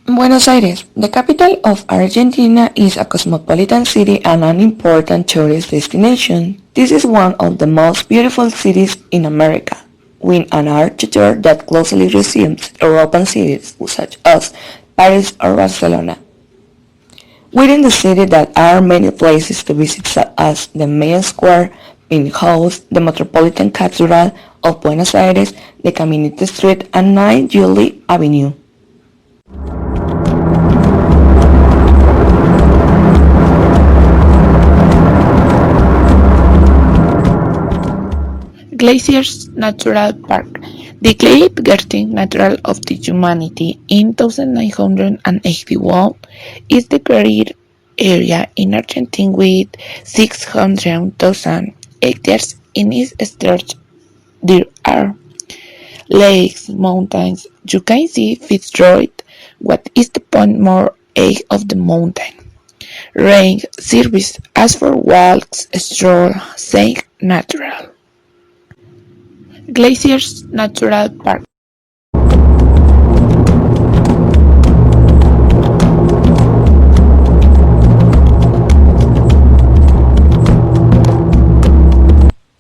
Buenos Aires, the capital of Argentina, is a cosmopolitan city and an important tourist destination. This is one of the most beautiful cities in America, with an architecture that closely resembles European cities such as Paris or Barcelona. Within the city there are many places to visit such as the main square, Pink House, the Metropolitan Cathedral of Buenos Aires, the Community Street, and 9 Julie Avenue. Glaciers Natural Park. Declared Getting Natural of the Humanity in 1981, is the great area in Argentina with 600,000 hectares in its stretch. There are lakes, mountains. You can see Fitzroy. What is the point more edge of the mountain? Rain service as for walks, stroll, safe, natural. Glaciers Natural Park.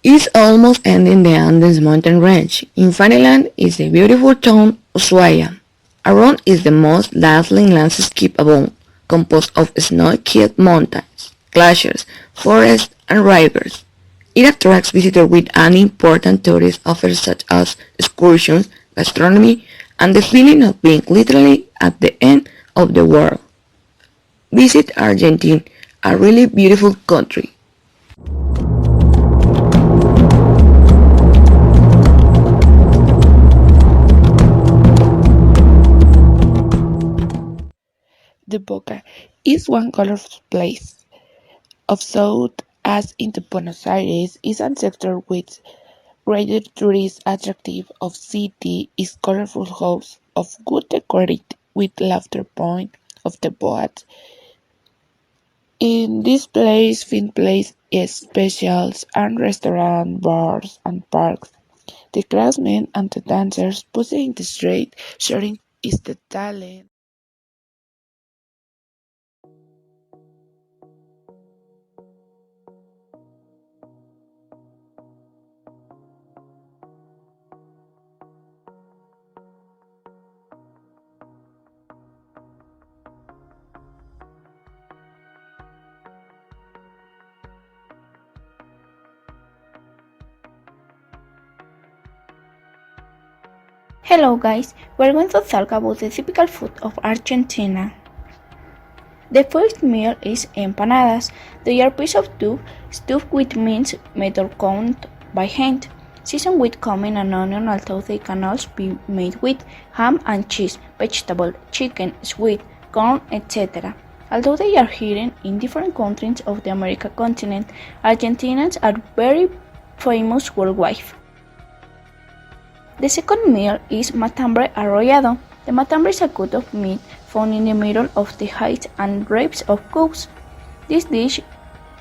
It's almost ending the Andes mountain range. In Faniland is the beautiful town Ushuaia. Around is the most dazzling landscape above, composed of snow-capped mountains, glaciers, forests, and rivers. It attracts visitors with an important tourist offers such as excursions, gastronomy, and the feeling of being literally at the end of the world. Visit Argentina, a really beautiful country. The Boca is one colorful place of south as into Buenos Aires is a sector with greater tourist attractive of city is colorful house of good decorated with laughter point of the boat. In this place find place is specials and restaurant, bars and parks. The craftsmen and the dancers posing in the street sharing is the talent. Hello guys, we're going to talk about the typical food of Argentina. The first meal is empanadas. They are pieces of dough stuffed with meat made or cooked by hand, seasoned with cumin and onion, although they can also be made with ham and cheese, vegetable, chicken, sweet, corn, etc. Although they are eaten in different countries of the American continent, Argentinians are very famous worldwide. The second meal is matambre arrollado. The matambre is a cut of meat found in the middle of the thighs and ribs of cows. This dish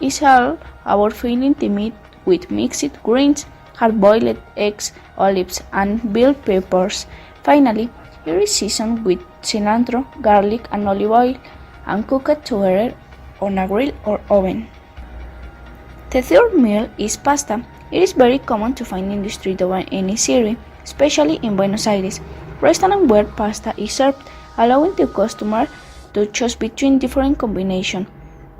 is all about filling the meat with mixed greens, hard-boiled eggs, olives, and bell peppers. Finally, it is seasoned with cilantro, garlic, and olive oil and cooked together on a grill or oven. The third meal is pasta. It is very common to find in the street of any city, especially in Buenos Aires. Restaurants where pasta is served, allowing the customer to choose between different combinations.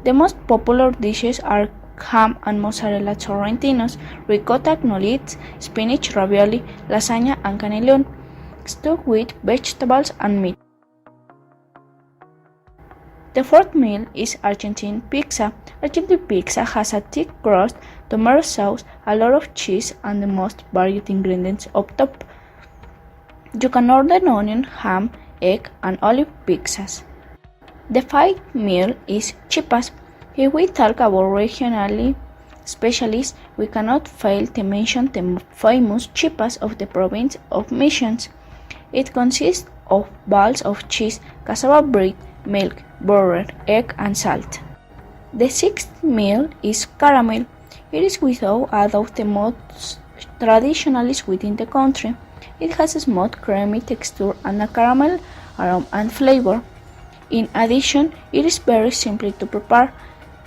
The most popular dishes are ham and mozzarella sorrentinos, ricotta gnocchi, spinach ravioli, lasagna, and cannelloni, stuffed with vegetables and meat. The fourth meal is Argentine pizza. Argentine pizza has a thick crust, tomato sauce, a lot of cheese, and the most varied ingredients up top. You can order onion, ham, egg, and olive pizzas. The fifth meal is chipas. If we talk about regionally specialists, we cannot fail to mention the famous chipas of the province of Misiones. It consists of balls of cheese, cassava bread, milk, butter, egg, and salt. The sixth meal is caramel. It is without a doubt the most traditional sweet in the country. It has a smooth, creamy texture and a caramel aroma and flavor. In addition, it is very simple to prepare.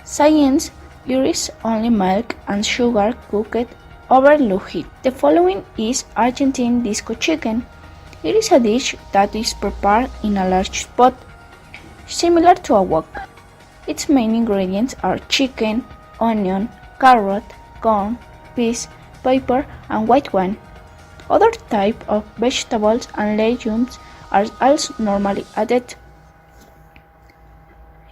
Science uses only milk and sugar cooked over low heat. The following is Argentine disco chicken. It is a dish that is prepared in a large pot, similar to a wok. Its main ingredients are chicken, onion, carrot, corn, peas, pepper, and white wine. Other types of vegetables and legumes are also normally added.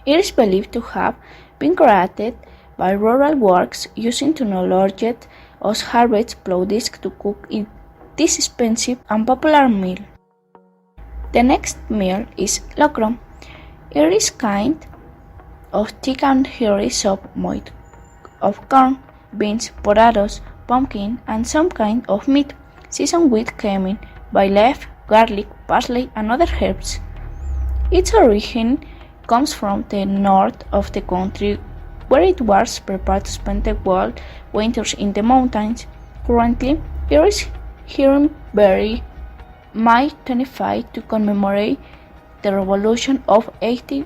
It is believed to have been created by rural workers using technology as harvest plow discs to cook this expensive and popular meal. The next meal is locro. It is kind of thick and hearty soup made of corn, beans, potatoes, pumpkin, and some kind of meat, seasoned with cumin, bay leaf, garlic, parsley, and other herbs. Its origin comes from the north of the country, where it was prepared to spend the cold winters in the mountains. Currently, it is here in May 25 to commemorate the Revolution of 18.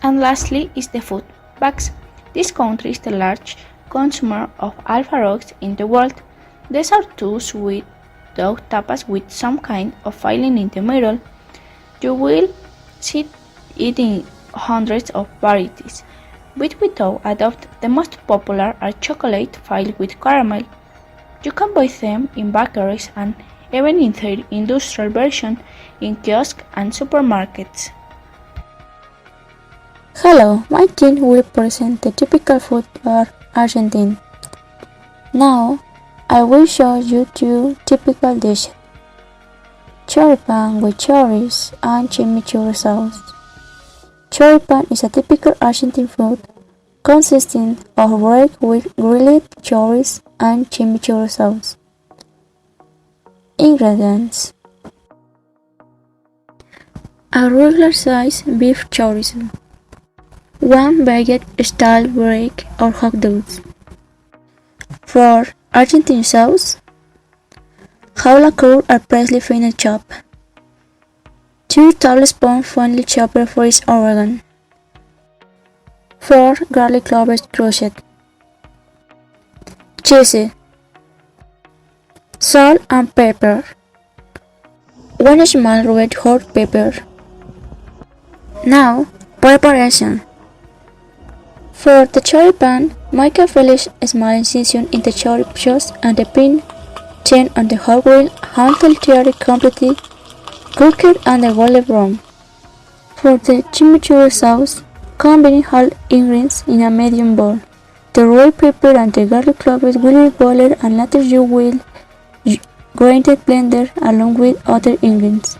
And lastly is the food bags. This country is the largest consumer of alfarogs in the world. These are two sweet dough tapas with some kind of filling in the middle. You will see it in hundreds of varieties, but without a doubt the most popular are chocolate filled with caramel. You can buy them in bakeries and even in their industrial version in kiosks and supermarkets. Hello, my team will present the typical food of Argentina. Now, I will show you two typical dishes. Choripan with chorizo and chimichurri sauce. Choripan is a typical Argentine food consisting of bread with grilled chorizo and chimichurri sauce. Ingredients: a regular size beef chorizo, 1 baguette-style bread or hot dogs. For Argentine sauce, jaula curd or pressly finely chopped, 2 tablespoons finely chopped fresh oregano, 4 garlic cloves crushed, cheese, salt and pepper, 1 small red hot pepper. Now, preparation. For the choripan, make a fairly small incision in the chorizo sauce and the pin, turn on the hot grill until they are completely cooked and golden brown. For the chimichurri sauce, combine all ingredients in a medium bowl. The red pepper and the garlic cloves will be boiled and later you will grind the blender along with other ingredients.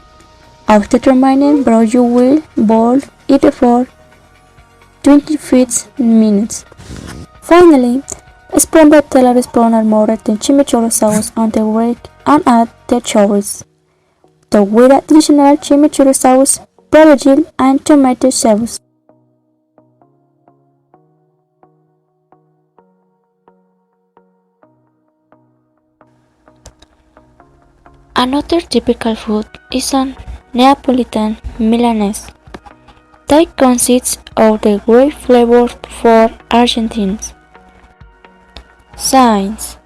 After remaining brown, you will boil it for 25 minutes. Finally, sprinkle a tablespoon or more of the chimichurri sauce on the bread and add the chorizo. Top with additional chimichurri sauce, perejil, and tomato sauce. Another typical food is a Neapolitan Milanese. That consists of the great flavor for Argentines. Science: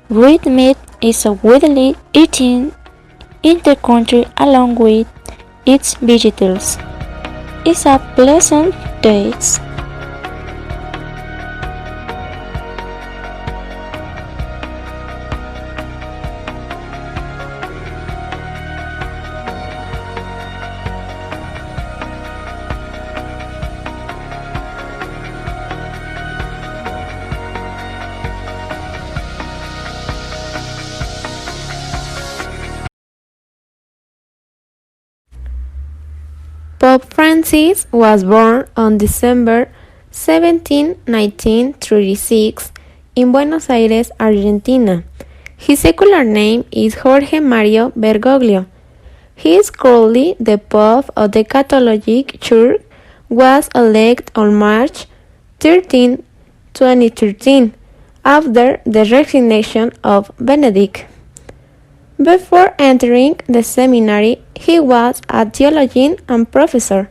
red meat is widely eaten in the country along with its vegetables. It's a pleasant taste. Pope Francis was born on December 17, 1936 in Buenos Aires, Argentina. His secular name is Jorge Mario Bergoglio. He is currently the Pope of the Catholic Church, was elected on March 13, 2013, after the resignation of Benedict. Before entering the seminary, he was a theologian and professor.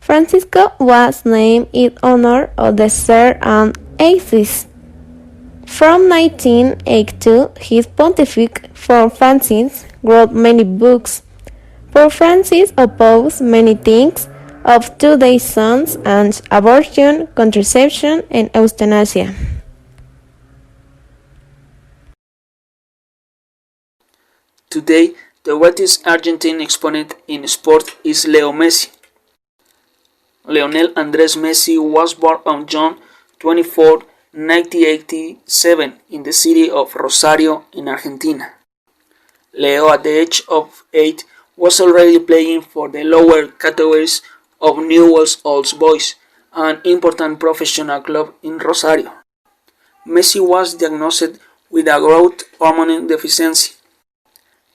Francisco was named in honor of the Sir and Aces. From 1982, his pontificate for Francis wrote many books. For Francis opposed many things of today's sons and abortion, contraception, and euthanasia. Today, the greatest Argentine exponent in sport is Leo Messi. Lionel Andres Messi was born on June 24, 1987 in the city of Rosario in Argentina. Leo at the age of 8 was already playing for the lower categories of Newell's Old Boys, an important professional club in Rosario. Messi was diagnosed with a growth hormone deficiency.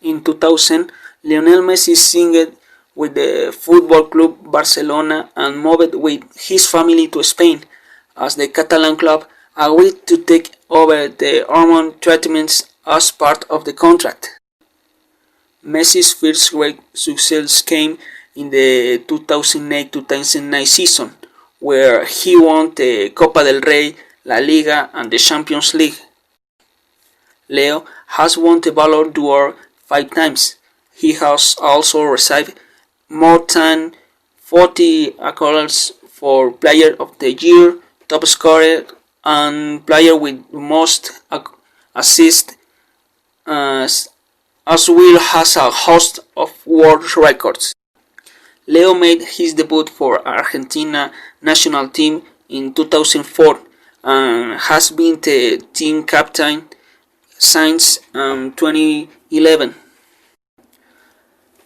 In 2000, Lionel Messi signed with the Football Club Barcelona and moved with his family to Spain, as the Catalan club agreed to take over the hormone treatments as part of the contract. Messi's first great success came in the 2008-2009 season, where he won the Copa del Rey, La Liga and the Champions League. Leo has won the Ballon d'Or 5 times. He has also received more than 40 accolades for Player of the Year, Top Scorer, and Player with most assists, as well as a host of world records. Leo made his debut for Argentina national team in 2004 and has been the team captain since 2011.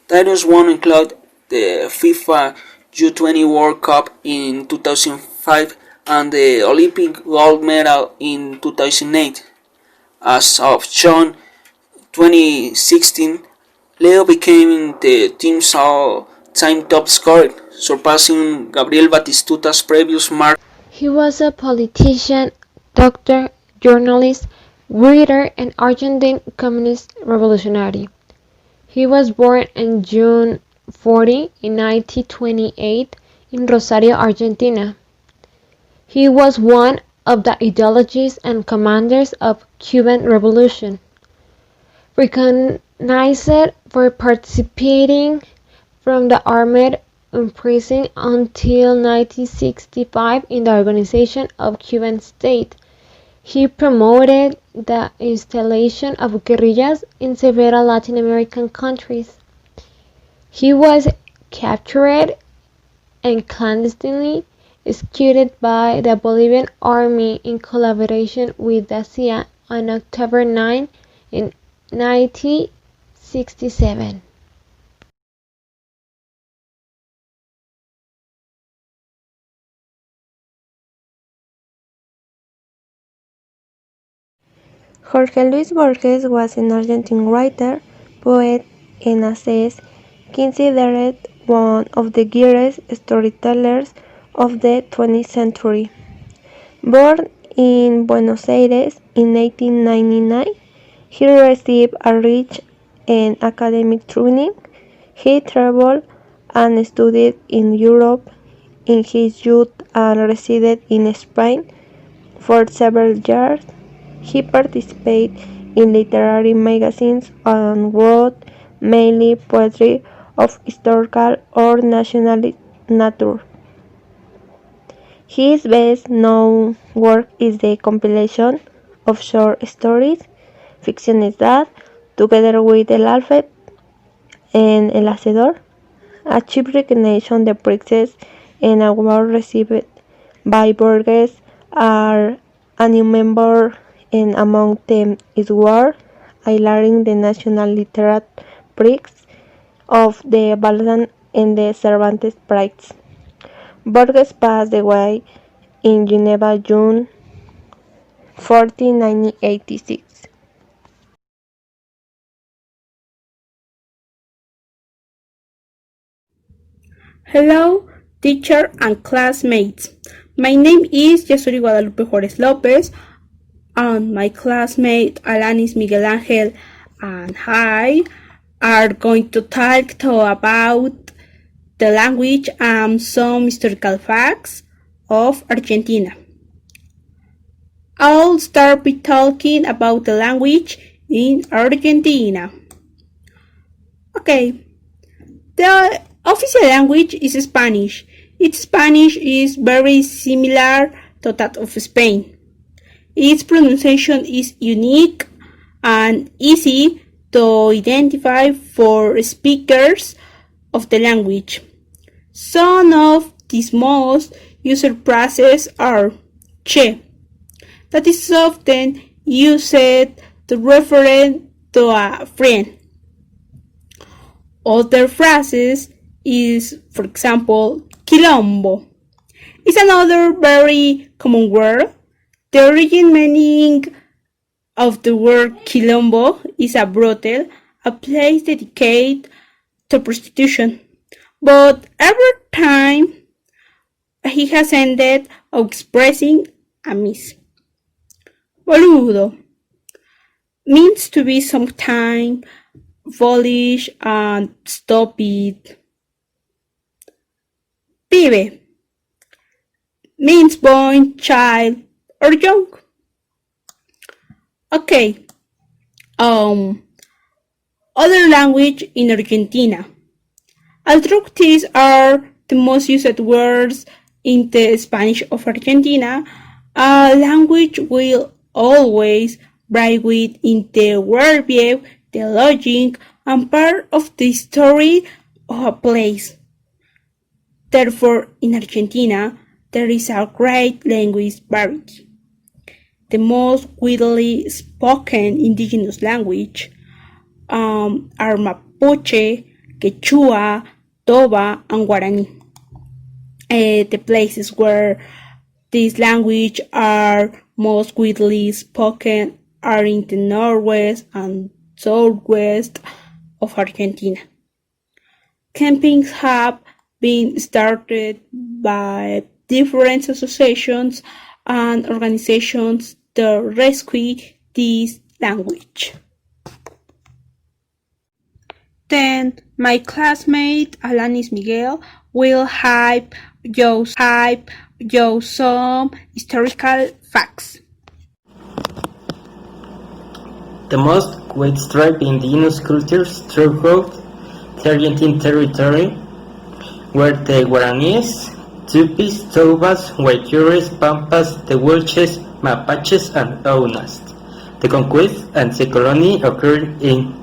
Titles won include the FIFA U20 World Cup in 2005 and the Olympic gold medal in 2008. As of June 2016, Leo became the team's all-time top scorer, surpassing Gabriel Batistuta's previous mark. He was a politician, doctor, journalist, writer, and Argentine communist revolutionary. He was born on June 40 in 1928 in Rosario, Argentina. He was one of the ideologists and commanders of Cuban Revolution, recognized for participating from the armed imprisoned until 1965 in the organization of Cuban state. He promoted the installation of guerrillas in several Latin American countries. He was captured and clandestinely executed by the Bolivian army in collaboration with the CIA on October 9 in 1967. Jorge Luis Borges was an Argentine writer, poet, and essayist, considered one of the greatest storytellers of the 20th century. Born in Buenos Aires in 1899, he received a rich and academic training. He traveled and studied in Europe in his youth and resided in Spain for several years. He participated in literary magazines and wrote mainly poetry of historical or nationalist nature. His best known work is the compilation of short stories, Ficciones, together with El Alfred and El Hacedor, achieved recognition, the prizes and awards received by Borges are a new member, and among them is War, highlighting the National Literate Prix of the Balzac and the Cervantes Prize. Borges passed away in Geneva June 14, 1986. Hello, teacher and classmates. My name is Yasuri Guadalupe Juárez Lopez, and my classmate Alanis Miguel Ángel and I are going to talk about the language and some historical facts of Argentina. I'll start by talking about the language in Argentina. Okay, the official language is Spanish. Its Spanish is very similar to that of Spain. Its pronunciation is unique and easy to identify for speakers of the language. Some of these most used phrases are che, that is often used to refer to a friend. Other phrases is, for example, quilombo. It's another very common word. The origin meaning of the word quilombo is a brothel, a place dedicated to prostitution. But every time he has ended up expressing a miss. Boludo means to be sometime foolish and stupid. Pibe means boy, child, or young. Okay. Other language in Argentina. Although these are the most used words in the Spanish of Argentina, a language will always vary within the worldview, the logic, and part of the story of a place. Therefore, in Argentina, there is a great language variety. The most widely spoken indigenous language are Mapuche, Quechua, Toba, and Guarani. The places where these languages are most widely spoken are in the northwest and southwest of Argentina. Campings have been started by different associations and organizations to rescue this language. Then my classmate Alanis Miguel will hype you some historical facts. The most widespread indigenous cultures throughout the Argentine territory were the Guaraníes, Tupis, Tobas, Guaycures, Pampas, the Welches, Mapaches, and Aunas. The conquest and the colony occurred in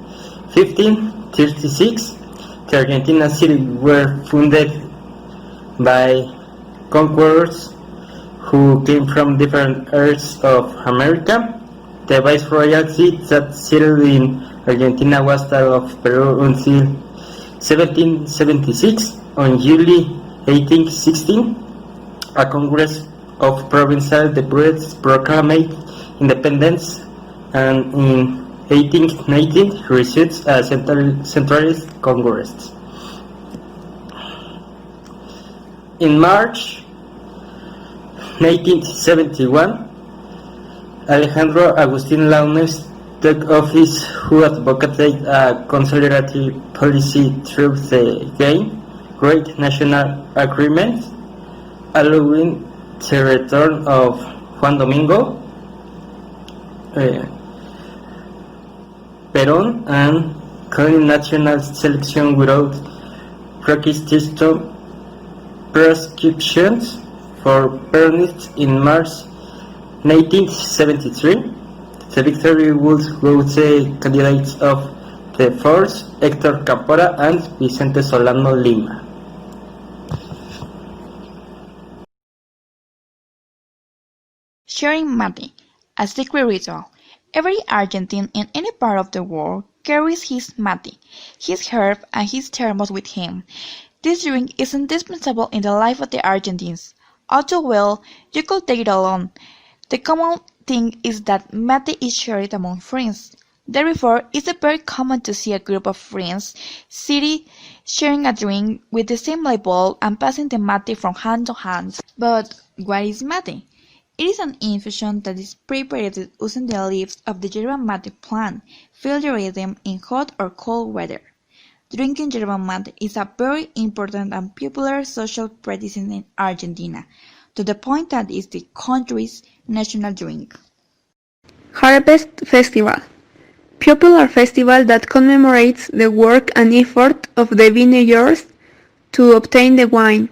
1536. The Argentina city were founded by conquerors who came from different areas of America. The viceroyalty that settled in Argentina was that of Peru until 1776. On July 1816, a Congress of Provincial Deputies proclaimed independence, and in 1819 resumed a centralist Congress. In March 1971, Alejandro Agustin Launes took office, who advocated a consolidatory policy through the Great National Agreement, allowing the return of Juan Domingo Perón and calling national selection without prescriptions for Peronistas in March 1973. The victory would go to the candidates of the Force, Héctor Campora and Vicente Solano Lima. Sharing mate, a secret ritual. Every Argentine in any part of the world carries his mate, his herb, and his thermos with him. This drink is indispensable in the life of the Argentines. Although well, you could take it alone. The common thing is that mate is shared among friends. Therefore, it's very common to see a group of friends sitting sharing a drink with the same label and passing the mate from hand to hand. But what is mate? It is an infusion that is prepared using the leaves of the yerba mate plant. Feel the rhythm in hot or cold weather. Drinking yerba mate is a very important and popular social practice in Argentina, to the point that it is the country's national drink. Harvest Festival. Popular festival that commemorates the work and effort of the vineyards to obtain the wine.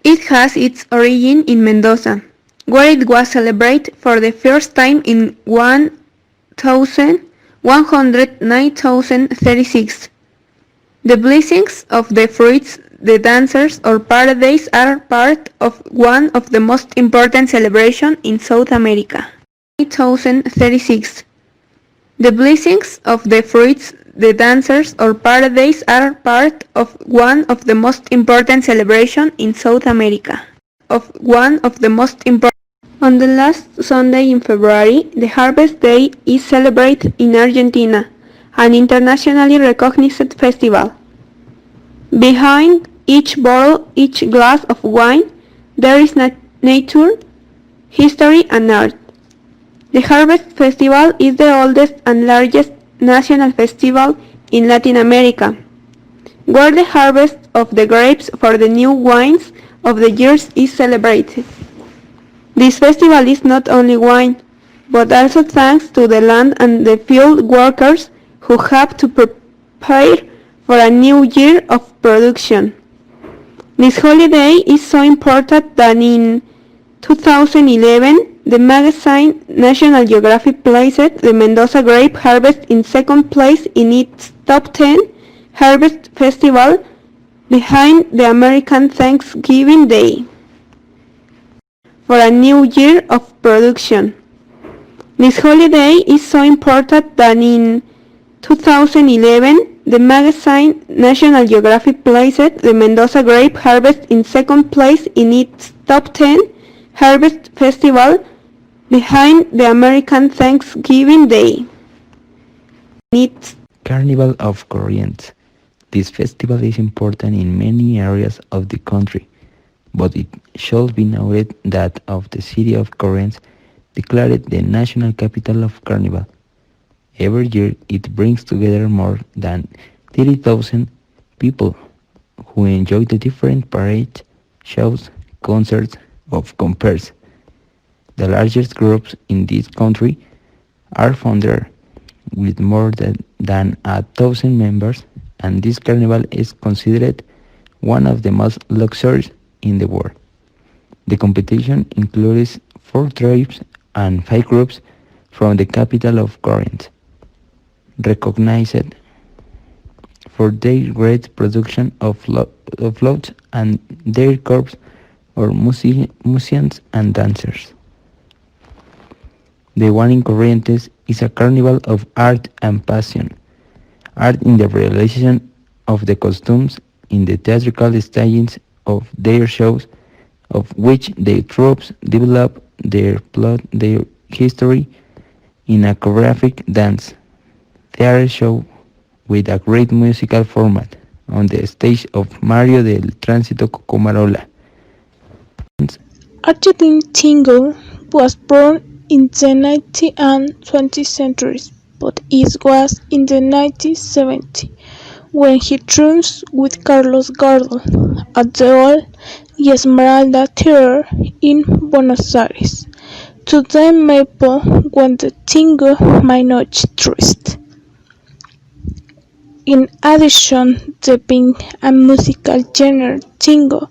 It has its origin in Mendoza, where it was celebrated for the first time in 1136. The blessings of the fruits, the dancers or parades are part of one of the most important celebrations in South America. 1036. The blessings of the fruits, the dancers or parades are part of one of the most important celebrations in South America. On the last Sunday in February, the Harvest Day is celebrated in Argentina, an internationally recognized festival. Behind each bottle, each glass of wine, there is nature, history and art. The Harvest Festival is the oldest and largest national festival in Latin America, where the harvest of the grapes for the new wines of the years is celebrated. This festival is not only wine, but also thanks to the land and the field workers who have to prepare for a new year of production. This holiday is so important that in 2011, the magazine National Geographic placed the Mendoza grape harvest in second place in its top 10 harvest festival, behind the American Thanksgiving Day. For a new year of production. This holiday is so important that in 2011, the magazine National Geographic placed the Mendoza grape harvest in second place in its top 10 harvest festival, behind the American Thanksgiving Day. Carnival of Corrientes. This festival is important in many areas of the country, but it should be noted that of the city of Corrientes declared the national capital of Carnival. Every year it brings together more than 30,000 people who enjoy the different parades, shows, concerts of compares. The largest groups in this country are found there, with more than 1,000 members, and this carnival is considered one of the most luxurious in the world. The competition includes 4 tribes and 5 groups from the capital of Corinth, recognized for their great production of floats and their corps or musicians and dancers. The one in Corrientes is a carnival of art and passion. Art in the realization of the costumes, in the theatrical stagings of their shows, of which the troops develop their plot, their history, in a choreographic dance theater show with a great musical format on the stage of Mario del Tránsito Comarola. Argentine tango was born in the 19th and 20th centuries, but it was in the 1970s when he trumps with Carlos Gardel at the old Esmeralda Theater in Buenos Aires. Today Maple when the tango minority twist. In addition, the being a musical genre, tango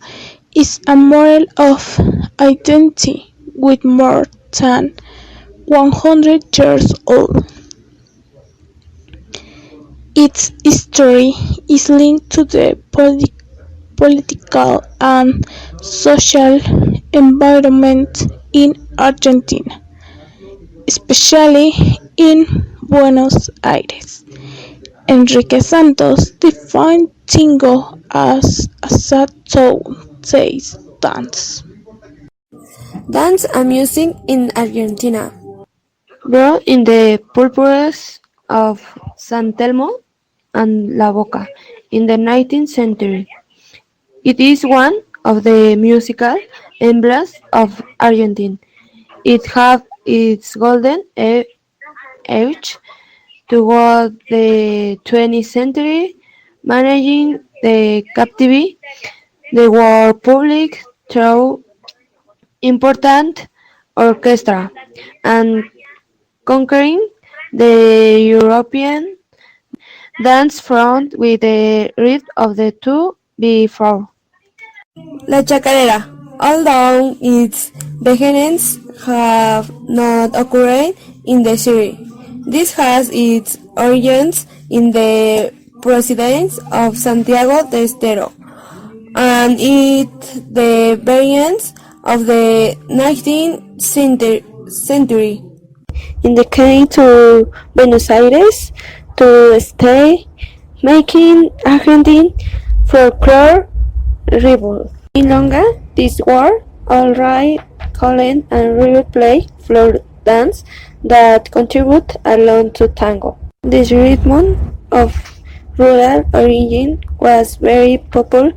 is a model of identity with more than 100 years old. Its history is linked to the political and social environment in Argentina, especially in Buenos Aires. Enrique Santos defined tango as a sad dance Dance and music in Argentina. Brought in the purpures of San Telmo and La Boca in the 19th century. It is one of the musical emblems of Argentina. It had its golden age toward the 20th century managing the captivity, the world public through important orchestra, and conquering the European dance front with the rhythm of the two before. La chacarera, although its beginnings have not occurred in the city, this has its origins in the proceedings of Santiago de Estero, and it the variants of the 19th century. In the came to Buenos Aires to stay, making Argentine folklore rival. In longer, this war, alright, Colin and River play floor dance that contribute alone to tango. This rhythm of rural origin was very popular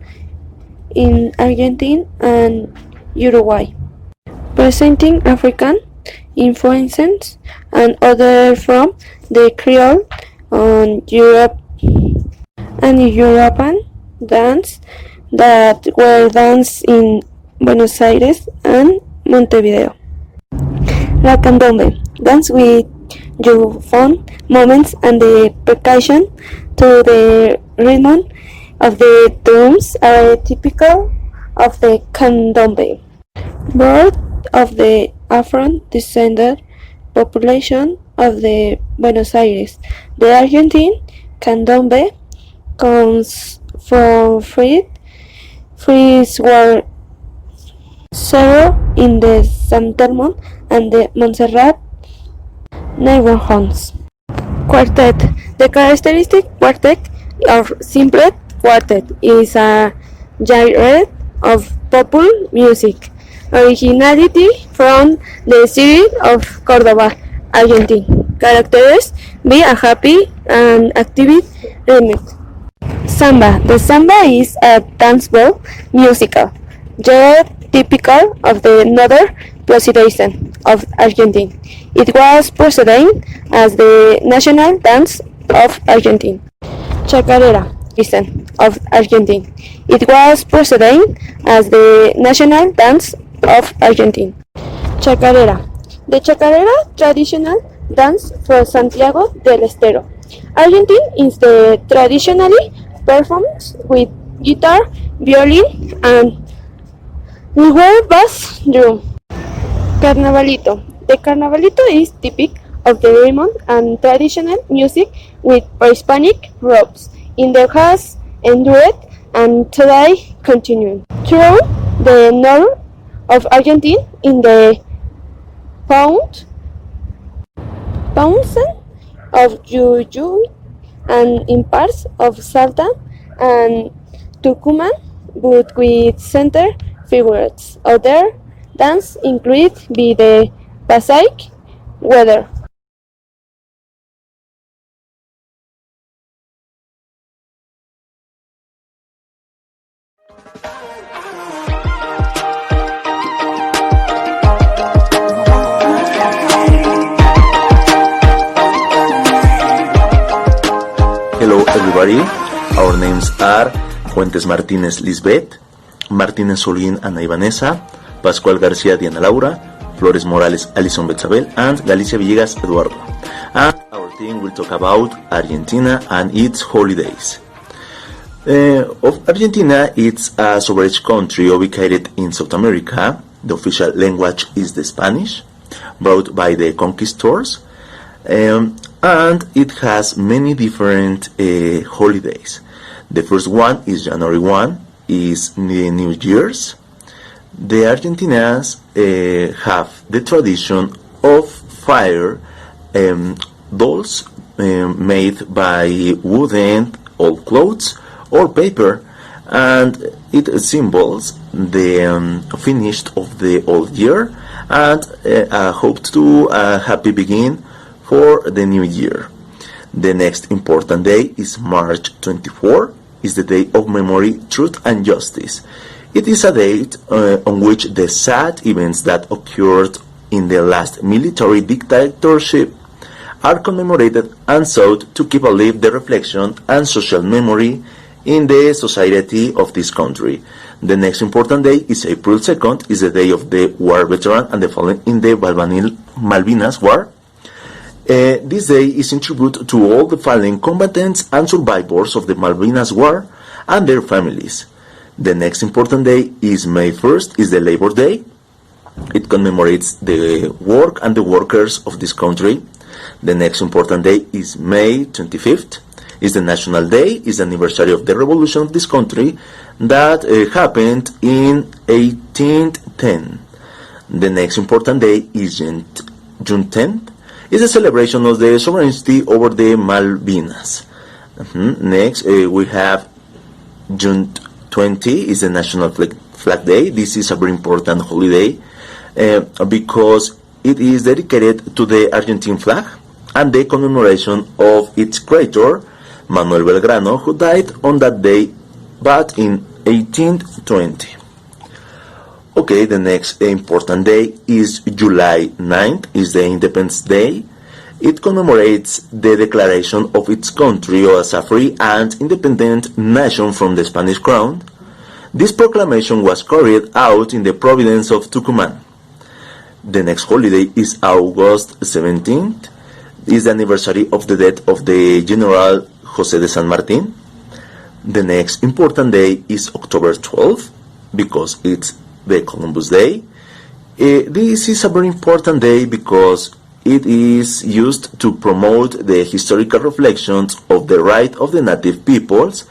in Argentina and Uruguay, presenting African influences and other from the Creole on Europe and European dance that were danced in Buenos Aires and Montevideo. La candombe, dance with your fun moments and the percussion to the rhythm of the drums are typical of the candombe. Birth of the Afro-descended population of the Buenos Aires. The Argentine candombe comes from frees were zero in the San Telmo and the Montserrat neighborhoods. Quartet. The characteristic quartet or simplet quartet is a genre of popular music, originality from the city of Córdoba, Argentina. Characterized by a happy and active rhythm. Samba. The samba is a danceball musical, genre typical of the northern presidency of Argentina. It was presented as the national dance of Argentina. Chacarera, president of Argentina. It was presented as the national dance of Argentina. Chacarera. The chacarera traditional dance from Santiago del Estero. Argentina is the traditionally performed with guitar, violin, and wire bass drum. Carnavalito. The carnavalito is typical of the rhythm and traditional music with pre-Hispanic roots. In the has endured and today continuing. Through the north of Argentina in the Pounds of Jujuy and in parts of Salta and Tucumán, but with center figures. Other dance include be the Passaic weather. Hello everybody, our names are Fuentes Martínez Lisbeth, Martínez Solín Ana Ivanesa, Pascual García Diana Laura, Flores Morales Alison Betzabel, and Galicia Villegas Eduardo. And our team will talk about Argentina and its holidays. Of Argentina, it's a sovereign country ubicated in South America. The official language is the Spanish, brought by the conquistadors. And it has many different holidays. The first one is January 1, is the New Year's. The Argentinians have the tradition of fire dolls made by wooden old clothes or paper, and it symbols the finish of the old year and hope to a happy begin for the new year. The next important day is March 24, is the Day of Memory, Truth and Justice. It is a date on which the sad events that occurred in the last military dictatorship are commemorated and sought to keep alive the reflection and social memory in the society of this country. The next important day is April 2nd, is the day of the war veteran and the fallen in the Malvinas War. This day is in tribute to all the fallen combatants and survivors of the Malvinas War and their families. The next important day is May 1st, is the Labor Day. It commemorates the work and the workers of this country. The next important day is May 25th, is the National Day, is the anniversary of the revolution of this country that happened in 1810. The next important day is June 10th, is the celebration of the sovereignty over the Malvinas. Next, we have June 20 is the National Flag Day. This is a very important holiday because it is dedicated to the Argentine flag and the commemoration of its creator, Manuel Belgrano, who died on that day, but in 1820. Okay, the next important day is July 9th, is the Independence Day. It commemorates the declaration of its country as a free and independent nation from the Spanish crown. This proclamation was carried out in the province of Tucumán. The next holiday is August 17th, is the anniversary of the death of the General José de San Martín. The next important day is October 12th, because it's the Columbus Day. This is a very important day because it is used to promote the historical reflections of the right of the native peoples,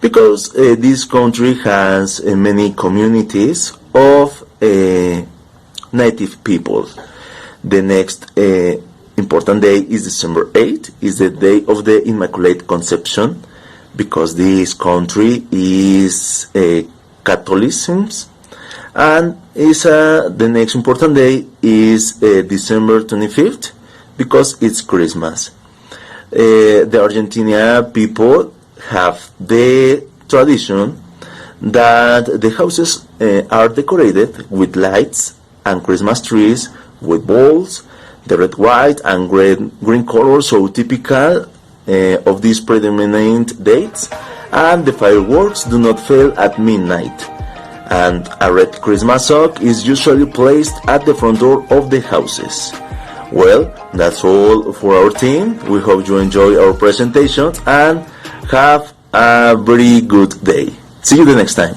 because this country has many communities of native people. The next important day is December 8th, is the day of the Immaculate Conception, because this country is Catholicism. And the next important day is December 25th, because it's Christmas. The Argentinian people have the tradition that the houses are decorated with lights and Christmas trees with balls, the red, white, and green colors, so typical of these predominant dates, and the fireworks do not fail at midnight. And a red Christmas sock is usually placed at the front door of the houses. Well, that's all for our team. We hope you enjoy our presentation and have a very good day. See you the next time.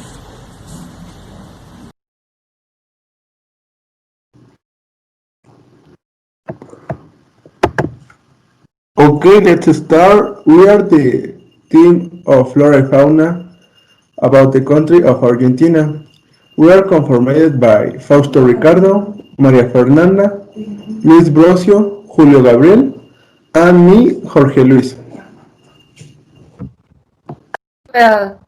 Okay, let's start. We are the team of Flora and Fauna about the country of Argentina. We are conformed by Fausto Ricardo, Maria Fernanda, Luis Brosio, Julio Gabriel, and me, Jorge Luis. Well,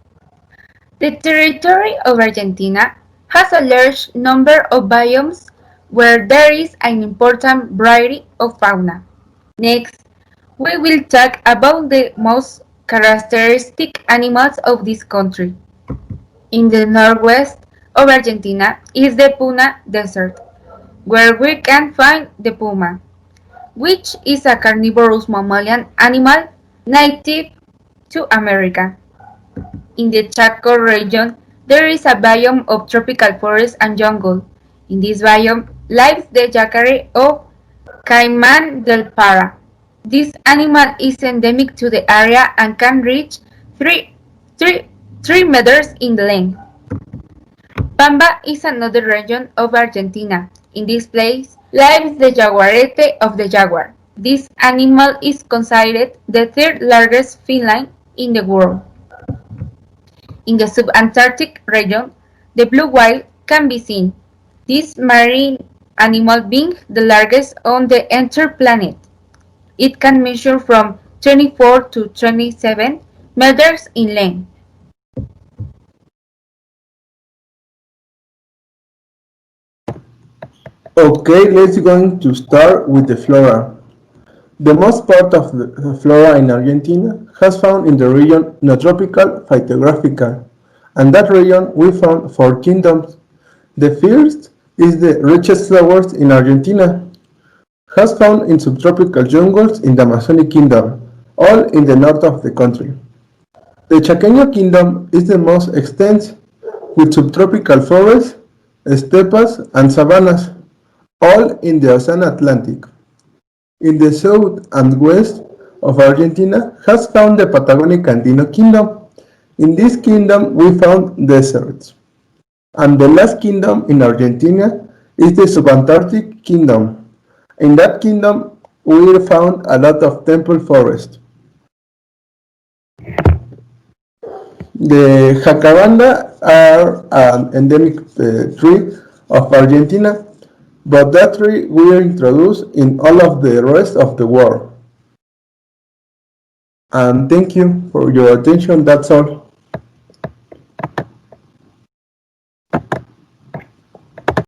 the territory of Argentina has a large number of biomes where there is an important variety of fauna. Next, we will talk about the most characteristic animals of this country. In the northwest of Argentina is the Puna Desert, where we can find the puma, which is a carnivorous mammalian animal native to America. In the Chaco region, there is a biome of tropical forest and jungle. In this biome lives the jacare of Caiman del Para. This animal is endemic to the area and can reach 3 meters in length. Pampa is another region of Argentina. In this place lives the jaguarete of the jaguar. This animal is considered the third largest feline in the world. In the subantarctic region, the blue whale can be seen, this marine animal being the largest on the entire planet. It can measure from 24 to 27 meters in length. Okay, let's going to start with the flora. The most part of the flora in Argentina has found in the region Neotropical Phytographical, and that region we found 4 kingdoms. The first is the richest flowers in Argentina, has found in subtropical jungles in the Amazonic Kingdom, all in the north of the country. The Chaqueño Kingdom is the most extensive, with subtropical forests, steppes, and savannas, all in the Ocean Atlantic. In the south and west of Argentina has found the Patagonic Andino Kingdom. In this kingdom we found deserts. And the last kingdom in Argentina is the Subantarctic Kingdom. In that kingdom we found a lot of temple forest. The jacaranda are an endemic tree of Argentina, but that tree will introduced in all of the rest of the world. And thank you for your attention. That's all.